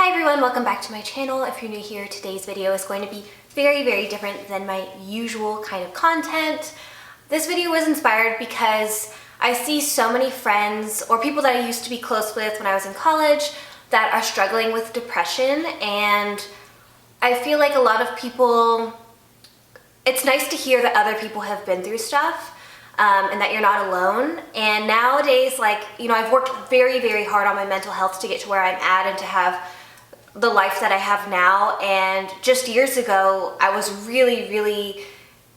Hi everyone, welcome back to my channel. If you're new here, today's video is going to be very different than my usual kind of content. This video was inspired because I see so many friends or people that I used to be close with when I was in college that are struggling with depression, and I feel like a lot of people, it's nice to hear that other people have been through stuff and that you're not alone. And nowadays, like, you know, I've worked very hard on my mental health to get to where I'm at and to have the life that I have now. And just years ago, I was really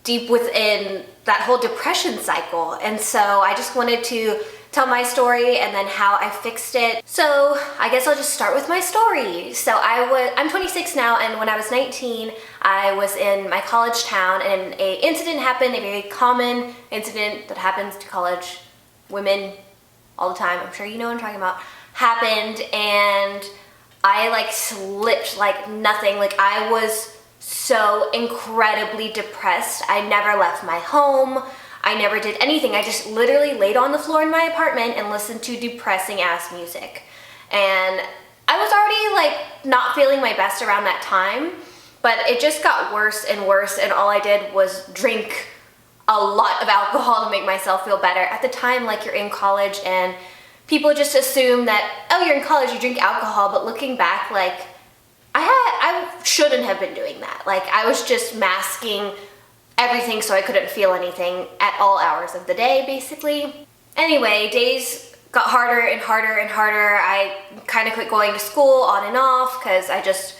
deep within that whole depression cycle. And so I just wanted to tell my story and then how I fixed it. So I guess I'll just start with my story. So I'm 26 now, and when I was 19, I was in my college town and an incident happened, a very common incident that happens to college women all the time. I'm sure you know what I'm talking about. Happened, and I like slipped like nothing. Like, I was so incredibly depressed. I never left my home. I never did anything. I just literally laid on the floor in my apartment and listened to depressing ass music. And I was already like not feeling my best around that time, but it just got worse and worse, and all I did was drink a lot of alcohol to make myself feel better. At the time, like, you're in college and people just assume that, oh, you're in college, you drink alcohol, but looking back, like, I shouldn't have been doing that. Like, I was just masking everything so I couldn't feel anything at all hours of the day, basically. Anyway, days got harder and harder. I kind of quit going to school on and off because I just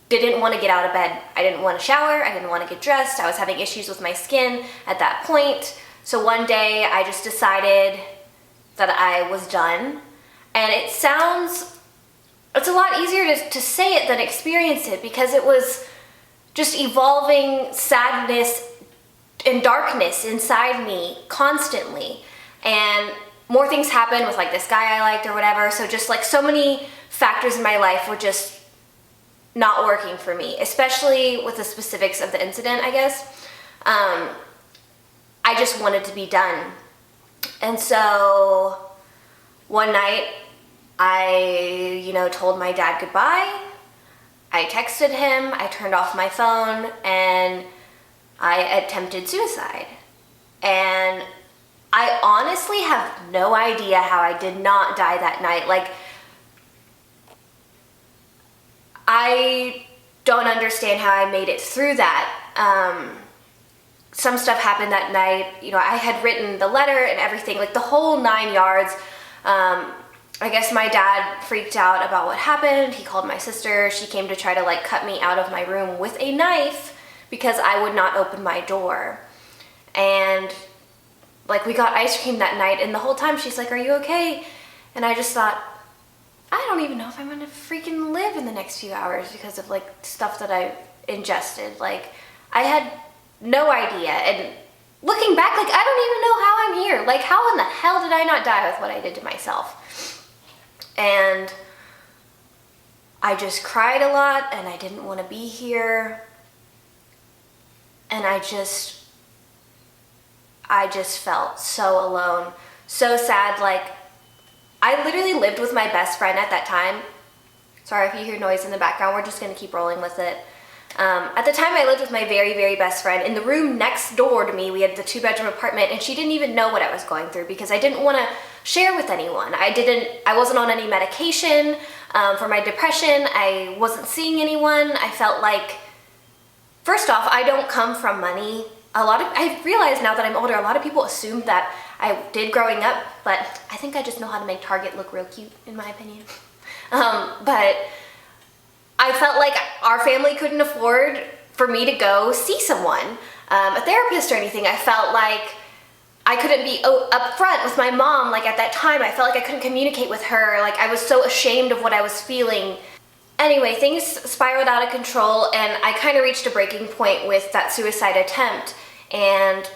didn't want to get out of bed. I didn't want to shower, I didn't want to get dressed. I was having issues with my skin at that point. So one day I just decided that I was done. And it's a lot easier to say it than experience it, because it was just evolving sadness and darkness inside me constantly. And more things happened with like this guy I liked or whatever. So just like so many factors in my life were just not working for me, especially with the specifics of the incident, I guess. I just wanted to be done. And so one night I, told my dad goodbye. I texted him, I turned off my phone, and I attempted suicide. And I honestly have no idea how I did not die that night. Like, I don't understand how I made it through that. Some stuff happened that night. I had written the letter and everything, like the whole 9 yards. I guess my dad freaked out about what happened. He called my sister. She came to try to like cut me out of my room with a knife because I would not open my door. And like, we got ice cream that night, and the whole time she's like, "Are you okay?" And I just thought, I don't even know if I'm gonna freaking live in the next few hours because of like stuff that I ingested. Like, I had no idea. And looking back, like, I don't even know how I'm here. Like, how in the hell did I not die with what I did to myself? And I just cried a lot, and I didn't want to be here. And I just felt so alone, so sad. Like, I literally lived with my best friend at that time. Sorry if you hear noise in the background, we're just gonna keep rolling with it. At the time, I lived with my very best friend. In the room next door to me, we had the 2-bedroom apartment, and she didn't even know what I was going through because I didn't want to share with anyone. I wasn't on any medication for my depression. I wasn't seeing anyone. I felt like, first off, I don't come from money. I realize now that I'm older, a lot of people assumed that I did growing up, but I think I just know how to make Target look real cute, in my opinion. But I felt like our family couldn't afford for me to go see someone, a therapist or anything. I felt like I couldn't be upfront with my mom. Like, at that time, I felt like I couldn't communicate with her. Like, I was so ashamed of what I was feeling. Anyway, things spiraled out of control, and I kind of reached a breaking point with that suicide attempt. And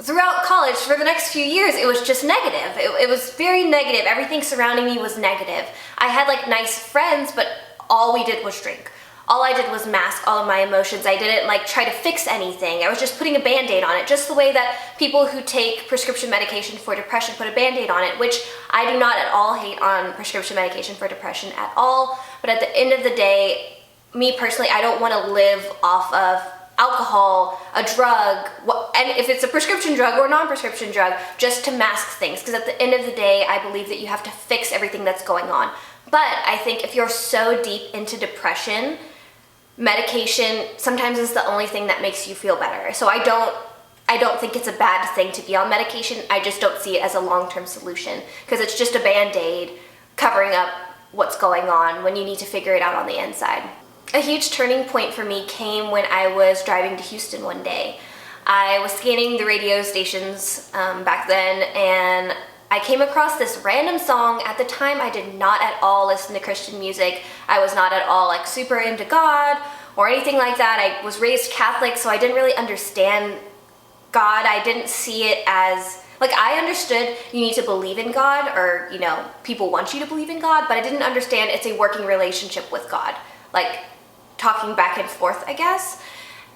throughout college, for the next few years, it was just negative. It was very negative. Everything surrounding me was negative. I had like nice friends, but all we did was drink. all I did was mask all of my emotions. I didn't like try to fix anything. I was just putting a Band-Aid on it, just the way that people who take prescription medication for depression put a Band-Aid on it, which I do not at all hate on prescription medication for depression at all. But at the end of the day, me personally, I don't want to live off of alcohol, a drug, and if it's a prescription drug or a non-prescription drug, just to mask things. Because at the end of the day, I believe that you have to fix everything that's going on. But I think if you're so deep into depression, medication sometimes is the only thing that makes you feel better. So I don't think it's a bad thing to be on medication. I just don't see it as a long-term solution, because it's just a Band-Aid covering up what's going on when you need to figure it out on the inside. A huge turning point for me came when I was driving to Houston one day. I was scanning the radio stations back then, and I came across this random song. At the time, I did not at all listen to Christian music. I was not at all like super into God or anything like that. I was raised Catholic, so I didn't really understand God. I didn't see it as, like, I understood you need to believe in God, or, you know, people want you to believe in God, but I didn't understand it's a working relationship with God, like talking back and forth, I guess.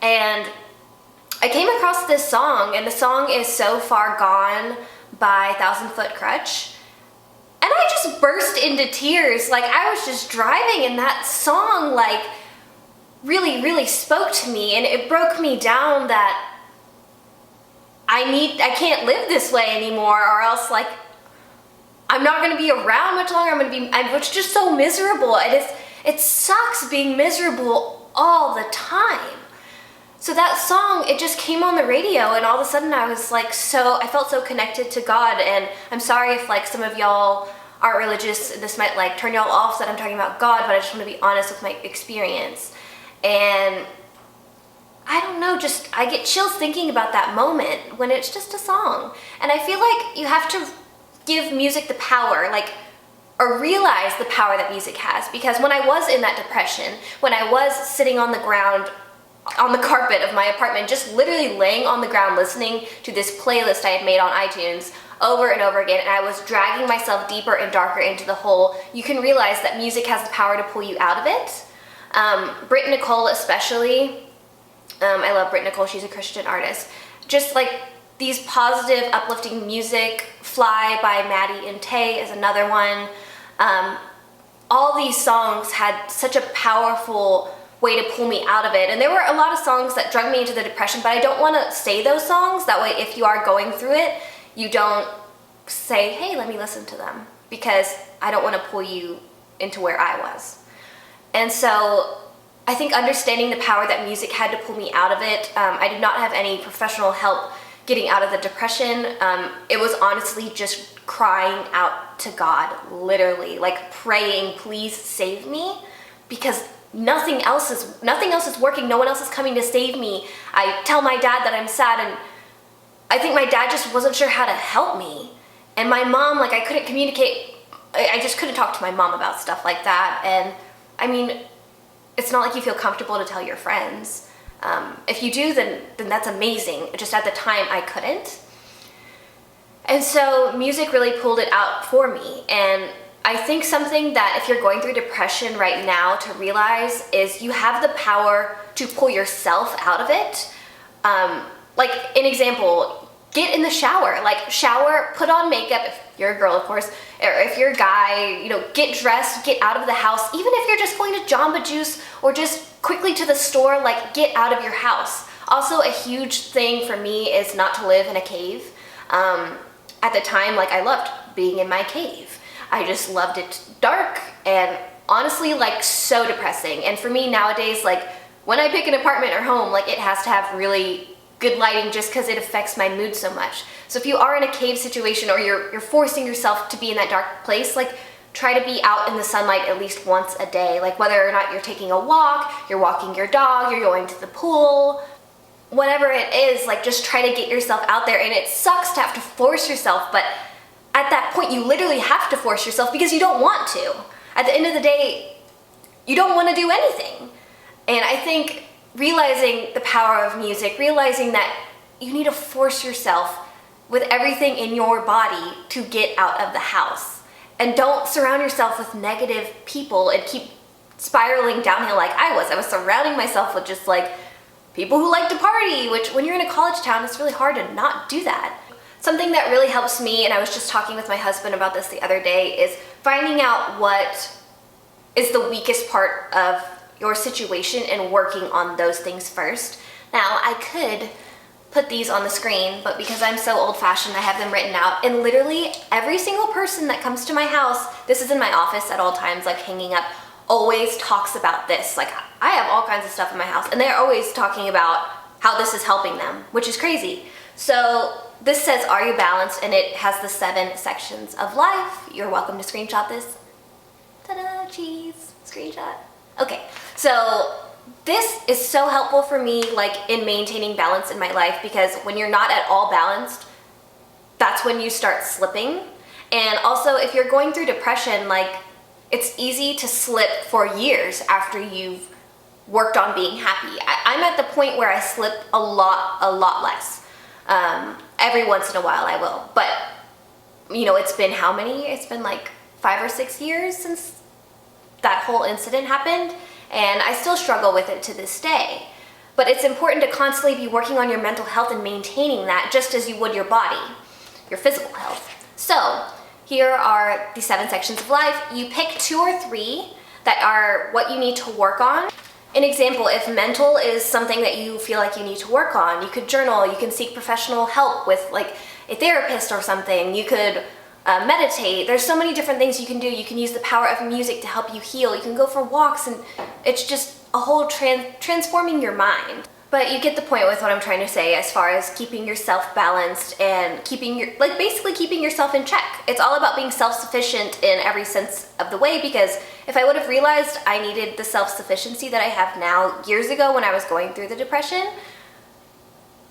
And I came across this song, and the song is So Far Gone by 1,000-Foot Krutch, and I just burst into tears. Like, I was just driving, and that song like really spoke to me, and it broke me down that I can't live this way anymore, or else like I'm not going to be around much longer. I was just so miserable. It sucks being miserable all the time. So that song, it just came on the radio, and all of a sudden I was like I felt so connected to God. And I'm sorry if like some of y'all aren't religious, this might like turn y'all off that I'm talking about God, but I just want to be honest with my experience. And I don't know, just I get chills thinking about that moment when it's just a song. And I feel like you have to give music the power, like, or realize the power that music has. Because when I was in that depression, when I was sitting on the ground, on the carpet of my apartment, just literally laying on the ground listening to this playlist I had made on iTunes over and over again, and I was dragging myself deeper and darker into the hole, you can realize that music has the power to pull you out of it. Britt and Nicole especially, I love Britt and Nicole, she's a Christian artist. Just like these positive, uplifting music, Fly by Maddie and Tae is another one. All these songs had such a powerful way to pull me out of it. And there were a lot of songs that drug me into the depression, but I don't want to say those songs. That way, if you are going through it, you don't say, hey, let me listen to them, because I don't want to pull you into where I was. And so I think understanding the power that music had to pull me out of it, I did not have any professional help getting out of the depression. It was honestly just crying out to God, literally, like praying, please save me, because nothing else is working. No one else is coming to save me. I tell my dad that I'm sad, and I think my dad just wasn't sure how to help me. And my mom, like, I couldn't communicate. I just couldn't talk to my mom about stuff like that. And I mean, it's not like you feel comfortable to tell your friends. If you do, then that's amazing. Just at the time, I couldn't. And so music really pulled it out for me. And I think something that if you're going through depression right now to realize is you have the power to pull yourself out of it. Like, an example, get in the shower. Like, shower, put on makeup, if you're a girl, of course, or if you're a guy, you know, get dressed, get out of the house. Even if you're just going to Jamba Juice or just quickly to the store, like, get out of your house. Also, a huge thing for me is not to live in a cave. At the time, like, I loved being in my cave. I just loved it dark and honestly, like, so depressing. And for me nowadays, like, when I pick an apartment or home, like, it has to have really good lighting just because it affects my mood so much. So if you are in a cave situation, or you're forcing yourself to be in that dark place, like, try to be out in the sunlight at least once a day. Like, whether or not you're taking a walk, you're walking your dog, you're going to the pool, whatever it is, like, just try to get yourself out there. And it sucks to have to force yourself, but at that point, you literally have to force yourself because you don't want to. At the end of the day, you don't want to do anything. And I think realizing the power of music, realizing that you need to force yourself with everything in your body to get out of the house. And don't surround yourself with negative people and keep spiraling downhill like I was surrounding myself with just like people who like to party, which when you're in a college town, it's really hard to not do that. Something that really helps me, and I was just talking with my husband about this the other day, is finding out what is the weakest part of your situation and working on those things first. Now, I could put these on the screen, but because I'm so old-fashioned, I have them written out, and literally every single person that comes to my house, this is in my office at all times, like hanging up, always talks about this. Like, I have all kinds of stuff in my house, and they're always talking about how this is helping them, which is crazy. So this says, are you balanced? And it has the 7 sections of life. You're welcome to screenshot this. Ta-da, cheese, screenshot. Okay, so this is so helpful for me, like in maintaining balance in my life, because when you're not at all balanced, that's when you start slipping. And also, if you're going through depression, like it's easy to slip for years after you've worked on being happy. I'm at the point where I slip a lot less. Every once in a while I will, but you know, it's been how many? It's been like 5 or 6 years since that whole incident happened, and I still struggle with it to this day. But it's important to constantly be working on your mental health and maintaining that, just as you would your body, your physical health. So here are the 7 sections of life. You pick 2 or 3 that are what you need to work on. An example, if mental is something that you feel like you need to work on, you could journal, you can seek professional help with like a therapist or something, you could meditate. There's so many different things you can do. You can use the power of music to help you heal. You can go for walks, and it's just a whole transforming your mind. But you get the point with what I'm trying to say as far as keeping yourself balanced and basically keeping yourself in check. It's all about being self-sufficient in every sense of the way, because if I would have realized I needed the self-sufficiency that I have now years ago when I was going through the depression,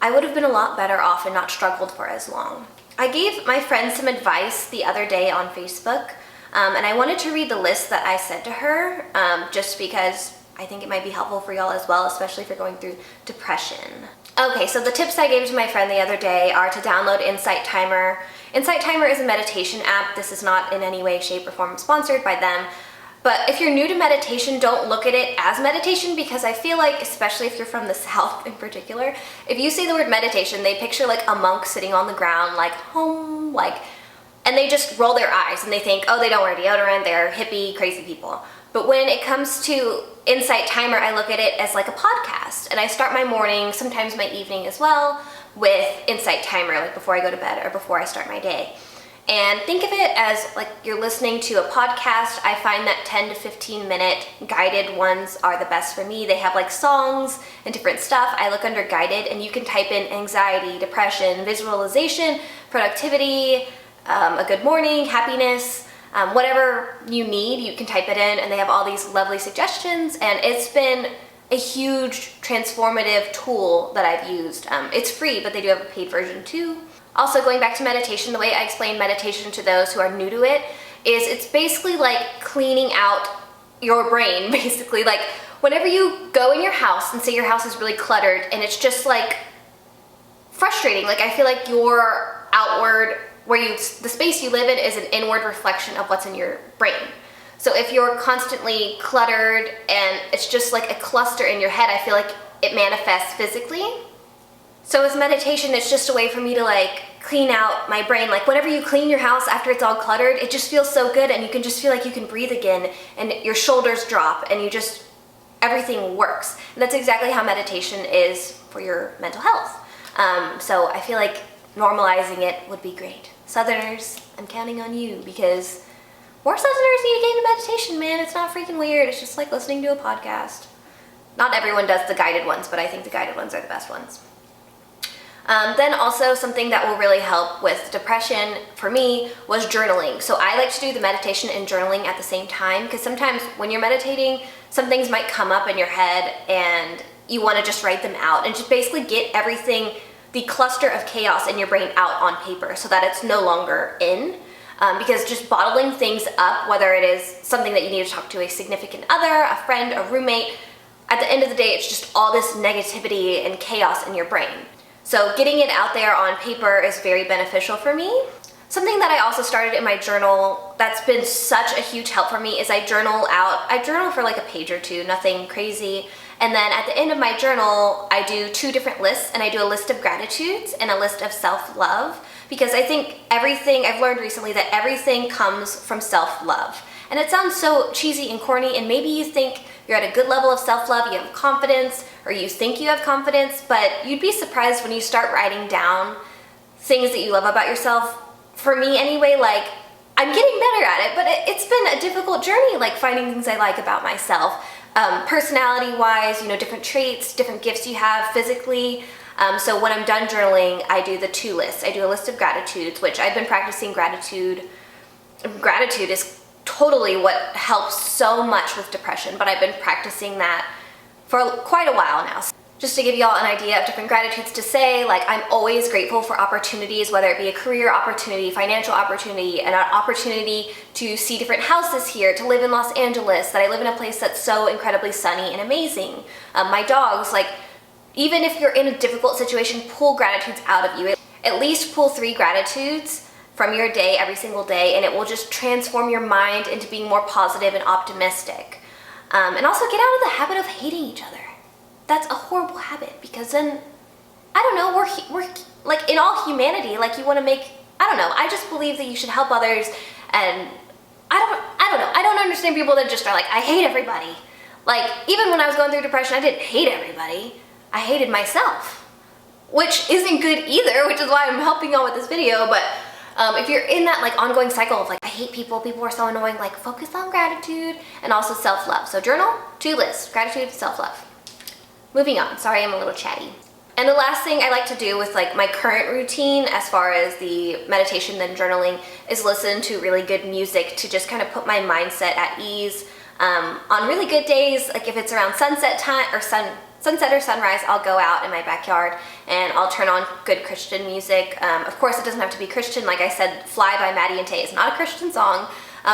I would have been a lot better off and not struggled for as long. I gave my friend some advice the other day on Facebook, and I wanted to read the list that I said to her, just because I think it might be helpful for y'all as well, especially if you're going through depression. Okay, so the tips I gave to my friend the other day are to download Insight Timer. Insight Timer is a meditation app. This is not in any way, shape, or form sponsored by them. But if you're new to meditation, don't look at it as meditation, because I feel like, especially if you're from the South in particular, if you say the word meditation, they picture like a monk sitting on the ground, like home, and they just roll their eyes and they think, oh, they don't wear deodorant, they're hippie, crazy people. But when it comes to Insight Timer, I look at it as like a podcast, and I start my morning, sometimes my evening as well, with Insight Timer, like before I go to bed or before I start my day. And think of it as like you're listening to a podcast. I find that 10 to 15 minute guided ones are the best for me. They have like songs and different stuff. I look under guided, and you can type in anxiety, depression, visualization, productivity, a good morning, happiness, whatever you need, you can type it in, and they have all these lovely suggestions, and it's been a huge transformative tool that I've used. It's free, but they do have a paid version too. Also, going back to meditation, the way I explain meditation to those who are new to it is it's basically like cleaning out your brain, basically. Like whenever you go in your house and say your house is really cluttered and it's just like frustrating, like I feel like your outward, the space you live in is an inward reflection of what's in your brain. So if you're constantly cluttered and it's just like a cluster in your head, I feel like it manifests physically. So with meditation, it's just a way for me to like clean out my brain. Like whenever you clean your house after it's all cluttered, it just feels so good, and you can just feel like you can breathe again, and your shoulders drop, and everything works. And that's exactly how meditation is for your mental health. So I feel like normalizing it would be great. Southerners, I'm counting on you, because more Southerners need to get into meditation, man. It's not freaking weird. It's just like listening to a podcast. Not everyone does the guided ones, but I think the guided ones are the best ones. Then also something that will really help with depression for me was journaling. So I like to do the meditation and journaling at the same time, because sometimes when you're meditating, some things might come up in your head and you want to just write them out and just basically get everything, the cluster of chaos in your brain, out on paper so that it's no longer in. Because just bottling things up, whether it is something that you need to talk to a significant other, a friend, a roommate, at the end of the day, it's just all this negativity and chaos in your brain. So getting it out there on paper is very beneficial for me. Something that I also started in my journal that's been such a huge help for me is I journal out. I journal for like a page or two, nothing crazy. And then at the end of my journal, I do 2 different lists, and I do a list of gratitudes and a list of self-love, because I think I've learned recently that everything comes from self-love. And it sounds so cheesy and corny, and maybe you think you're at a good level of self-love, you have confidence, or you think you have confidence, but you'd be surprised when you start writing down things that you love about yourself. For me anyway, like, I'm getting better at it, but it's been a difficult journey, like finding things I like about myself. Personality-wise, you know, different traits, different gifts you have physically. So when I'm done journaling, I do the 2 lists. I do a list of gratitudes, which I've been practicing gratitude. Gratitude is totally what helps so much with depression, but I've been practicing that for quite a while now. Just to give y'all an idea of different gratitudes to say, like, I'm always grateful for opportunities, whether it be a career opportunity, financial opportunity, and an opportunity to see different houses here, to live in Los Angeles, that I live in a place that's so incredibly sunny and amazing. My dogs, like, even if you're in a difficult situation, pull gratitudes out of you. At least pull 3 gratitudes from your day every single day, and it will just transform your mind into being more positive and optimistic. And also get out of the habit of hating each other. That's a horrible habit, because then, I don't know, we're like, in all humanity, like, you want to make, I don't know, I just believe that you should help others, and I don't know, I don't understand people that just are like, I hate everybody. Like, even when I was going through depression, I didn't hate everybody, I hated myself, which isn't good either, which is why I'm helping y'all with this video. But if you're in that like ongoing cycle of like, I hate people are so annoying, like, focus on gratitude and also self-love. So journal, 2 lists, gratitude, self-love. Moving on, sorry I'm a little chatty. And the last thing I like to do with like my current routine as far as the meditation and journaling is listen to really good music to just kind of put my mindset at ease. On really good days, like if it's around sunset time or sunset or sunrise, I'll go out in my backyard and I'll turn on good Christian music. Of course, it doesn't have to be Christian. Like I said, Fly by Maddie and Tae is not a Christian song.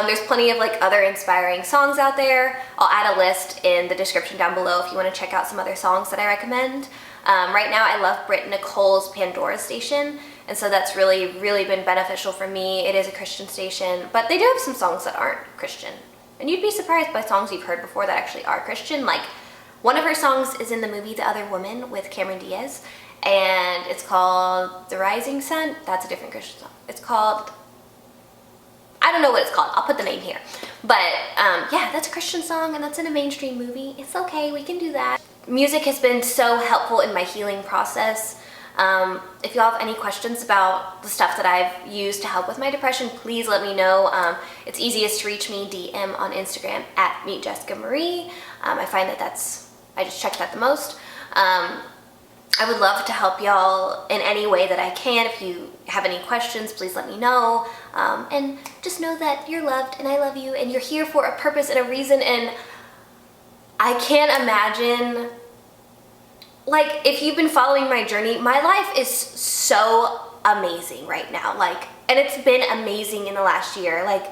There's plenty of like other inspiring songs out there. I'll add a list in the description down below if you want to check out some other songs that I recommend. Right now I love Britt and Nicole's Pandora station, and so that's really been beneficial for me. It is a Christian station, but they do have some songs that aren't Christian. And you'd be surprised by songs you've heard before that actually are Christian. Like, one of her songs is in the movie The Other Woman with Cameron Diaz, and it's called The Rising Sun. That's a different Christian song. It's called, I don't know what it's called. I'll put the name here. But yeah, that's a Christian song, and that's in a mainstream movie. It's okay, we can do that. Music has been so helpful in my healing process. If y'all have any questions about the stuff that I've used to help with my depression, please let me know. It's easiest to reach me DM on Instagram at @meetjessicamarie. I find that I just check that the most. I would love to help y'all in any way that I can. If you have any questions, please let me know. And just know that you're loved and I love you and you're here for a purpose and a reason. And I can't imagine, like, if you've been following my journey, my life is so amazing right now. Like, and it's been amazing in the last year. Like,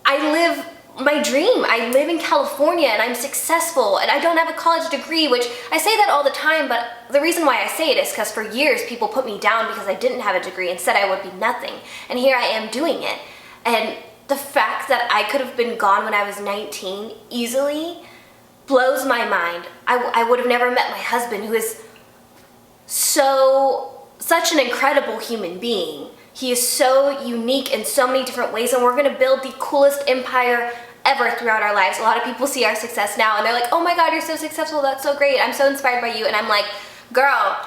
I live my dream. I live in California and I'm successful and I don't have a college degree, which I say that all the time, but the reason why I say it is because for years people put me down because I didn't have a degree and said I would be nothing. And here I am doing it. And the fact that I could have been gone when I was 19 easily blows my mind. I would have never met my husband, who is such an incredible human being. He is so unique in so many different ways, and we're gonna build the coolest empire ever throughout our lives. A lot of people see our success now and they're like, oh my God, you're so successful, that's so great, I'm so inspired by you. And I'm like, girl,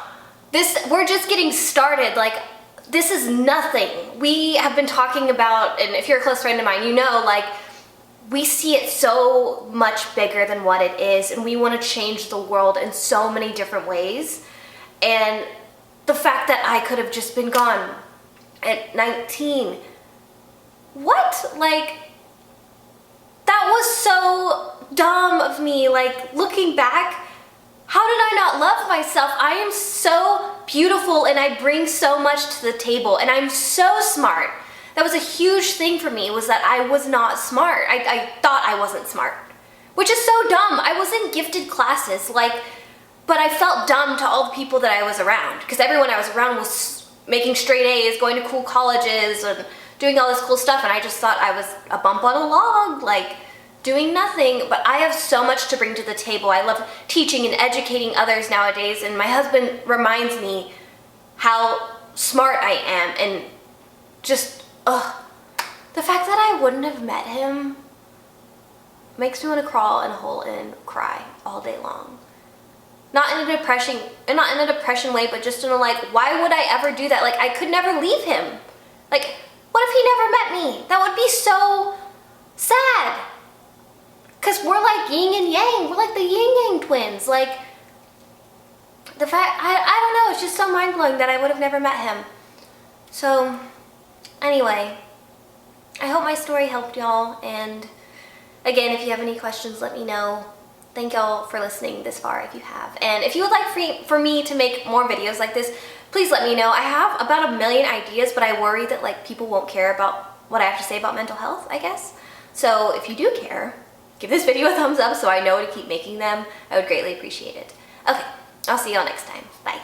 we're just getting started. Like, this is nothing. We have been talking about, and if you're a close friend of mine, you know, like, we see it so much bigger than what it is, and we want to change the world in so many different ways. And the fact that I could have just been gone at 19, what? Like, that was so dumb of me. Like, looking back, how did I not love myself? I am so beautiful and I bring so much to the table, and I'm so smart. That was a huge thing for me, was that I was not smart. I thought I wasn't smart, which is so dumb. I was in gifted classes, like, but I felt dumb to all the people that I was around, because everyone I was around was making straight A's, going to cool colleges, and doing all this cool stuff, and I just thought I was a bump on a log, like doing nothing. But I have so much to bring to the table. I love teaching and educating others nowadays, and my husband reminds me how smart I am, and just, the fact that I wouldn't have met him makes me want to crawl in a hole and cry all day long. Not in a depression way, but just in a like, why would I ever do that? Like, I could never leave him. Like, what if he never met me? That would be so sad. Cause we're like yin and yang. We're like the yin yang twins. Like, the fact, I don't know, it's just so mind blowing that I would have never met him. So, anyway, I hope my story helped y'all, and again, if you have any questions, let me know. Thank y'all for listening this far if you have. And if you would like for me to make more videos like this, please let me know. I have about 1 million ideas, but I worry that like people won't care about what I have to say about mental health, I guess. So if you do care, give this video a thumbs up so I know to keep making them. I would greatly appreciate it. Okay, I'll see y'all next time. Bye.